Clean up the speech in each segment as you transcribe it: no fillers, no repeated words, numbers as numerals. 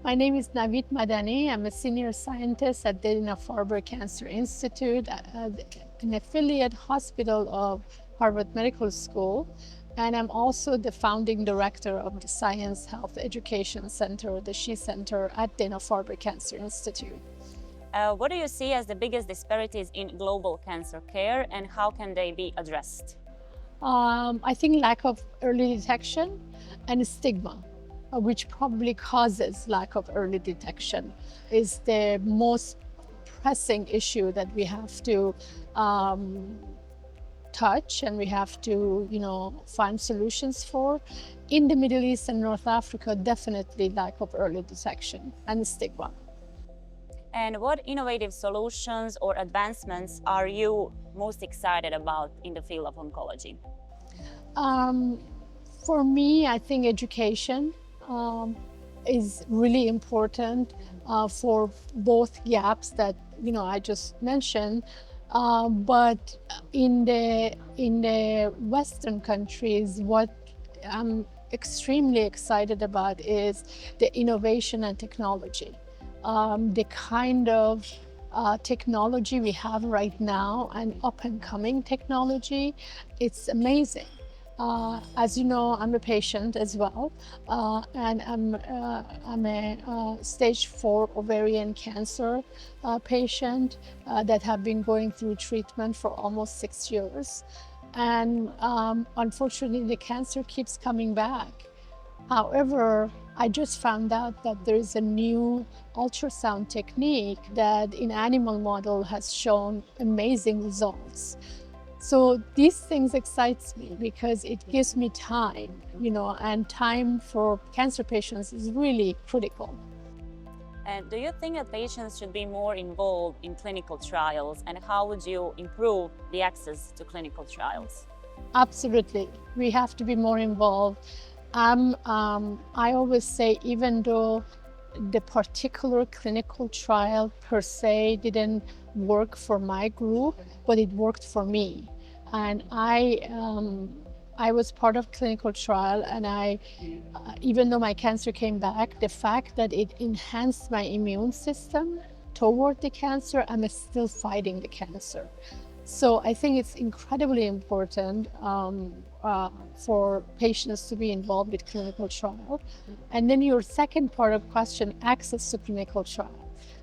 My name is Navid Madani. I'm a senior scientist at Dana-Farber Cancer Institute, an affiliate hospital of Harvard Medical School. And I'm also the founding director of the Science Health Education Center, the SHE Center at Dana-Farber Cancer Institute. What do you see as the biggest disparities in global cancer care, and how can they be addressed? I think lack of early detection and stigma, which probably causes lack of early detection, is the most pressing issue that we have to touch and we have to, find solutions for. In the Middle East and North Africa, definitely lack of early detection and stigma. And what innovative solutions or advancements are you most excited about in the field of oncology? For me, I think education is really important for both gaps that I just mentioned. But in the Western countries, what I'm extremely excited about is the innovation and technology. The kind of technology we have right now and up and coming technology, it's amazing. As you know, I'm a patient as well, and I'm a stage 4 ovarian cancer patient that have been going through treatment for almost 6 years. And unfortunately, the cancer keeps coming back. However, I just found out that there is a new ultrasound technique that in animal model has shown amazing results. So these things excites me because it gives me time, and time for cancer patients is really critical. And do you think that patients should be more involved in clinical trials, and how would you improve the access to clinical trials? Absolutely, we have to be more involved. I always say, even though the particular clinical trial per se didn't work for my group, but it worked for me. And I was part of clinical trial, and even though my cancer came back, the fact that it enhanced my immune system toward the cancer, I'm still fighting the cancer. So I think it's incredibly important for patients to be involved with clinical trial. And then your second part of question, access to clinical trial.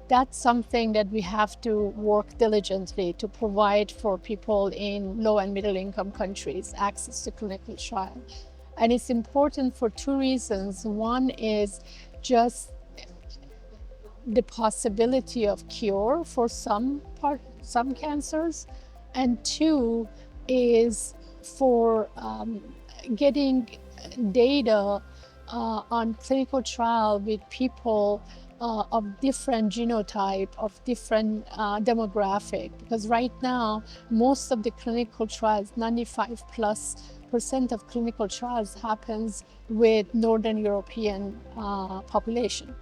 That's something that we have to work diligently to provide for people in low and middle income countries, access to clinical trial. And it's important for two reasons. One is just the possibility of cure for some cancers, and two is for getting data on clinical trial with people of different genotype, of different demographic. Because right now, most of the clinical trials, 95+% of clinical trials happens with Northern European population.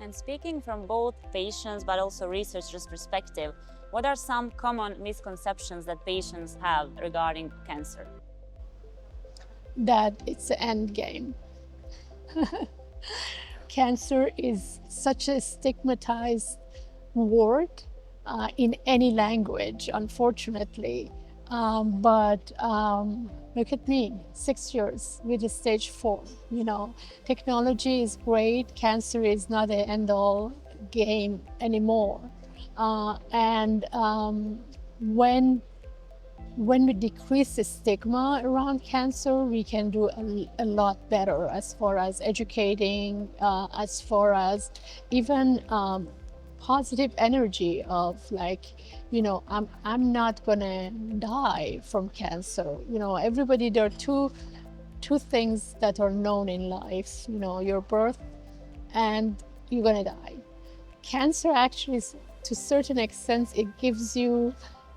And speaking from both patients but also researchers' perspective, what are some common misconceptions that patients have regarding cancer? That it's an end game. Cancer is such a stigmatized word in any language, unfortunately. But look at me, 6 years with a stage 4. Technology is great. Cancer is not an end-all game anymore. And when we decrease the stigma around cancer, we can do a lot better as far as educating, as far as even positive energy of I'm not gonna die from cancer. Everybody, there are two things that are known in life, your birth and you're gonna die. Cancer actually, to a certain extent, it gives you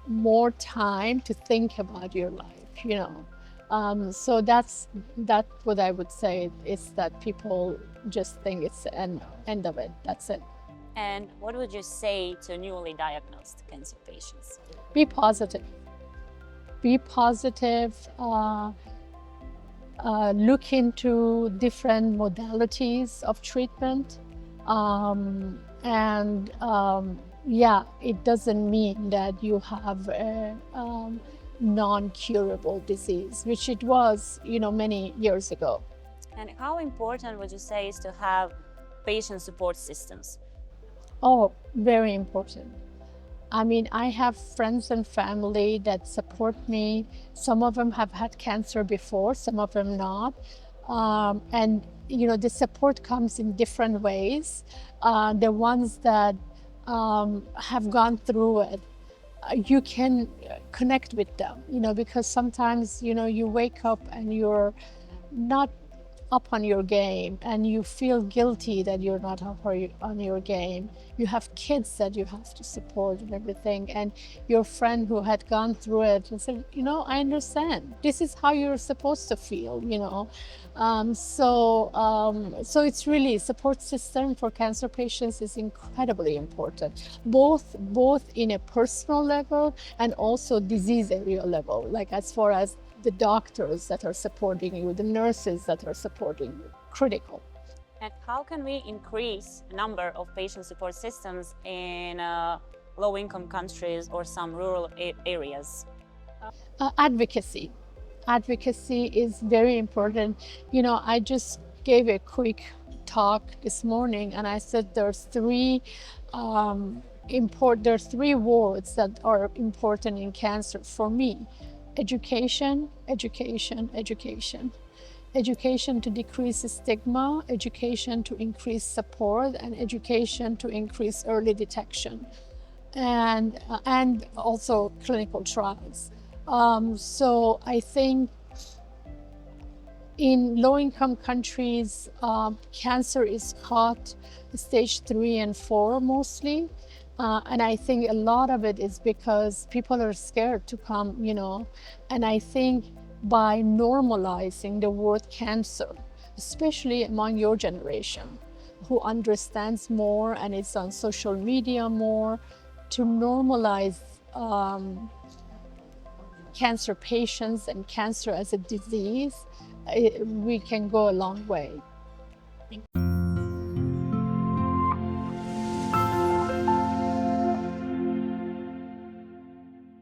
more time to think about your life, so that's what I would say, is that people just think it's the end of it. That's it. And what would you say to newly diagnosed cancer patients? Be positive. Be positive. Look into different modalities of treatment. Yeah, it doesn't mean that you have a non-curable disease, which it was, many years ago. And how important would you say is to have patient support systems? Oh, very important. I mean, I have friends and family that support me. Some of them have had cancer before, some of them not. And, the support comes in different ways. The ones that have gone through it, you can connect with them, because sometimes, you wake up and you're not up on your game and you feel guilty that you're not up on your game. You have kids that you have to support and everything, and your friend who had gone through it and said, I understand, this is how you're supposed to feel. So it's really, support system for cancer patients is incredibly important, both in a personal level and also disease area level, like as far as the doctors that are supporting you, the nurses that are supporting you, critical. And how can we increase the number of patient support systems in low-income countries or some rural areas? Advocacy. Advocacy is very important. I just gave a quick talk this morning, and I said there's three words that are important in cancer for me: education, education, education. Education to decrease stigma, education to increase support, and education to increase early detection, and also clinical trials. So I think in low-income countries, cancer is caught stage 3 and 4 mostly. And I think a lot of it is because people are scared to come, and I think by normalizing the word cancer, especially among your generation, who understands more and is on social media more, to normalize cancer patients and cancer as a disease, we can go a long way.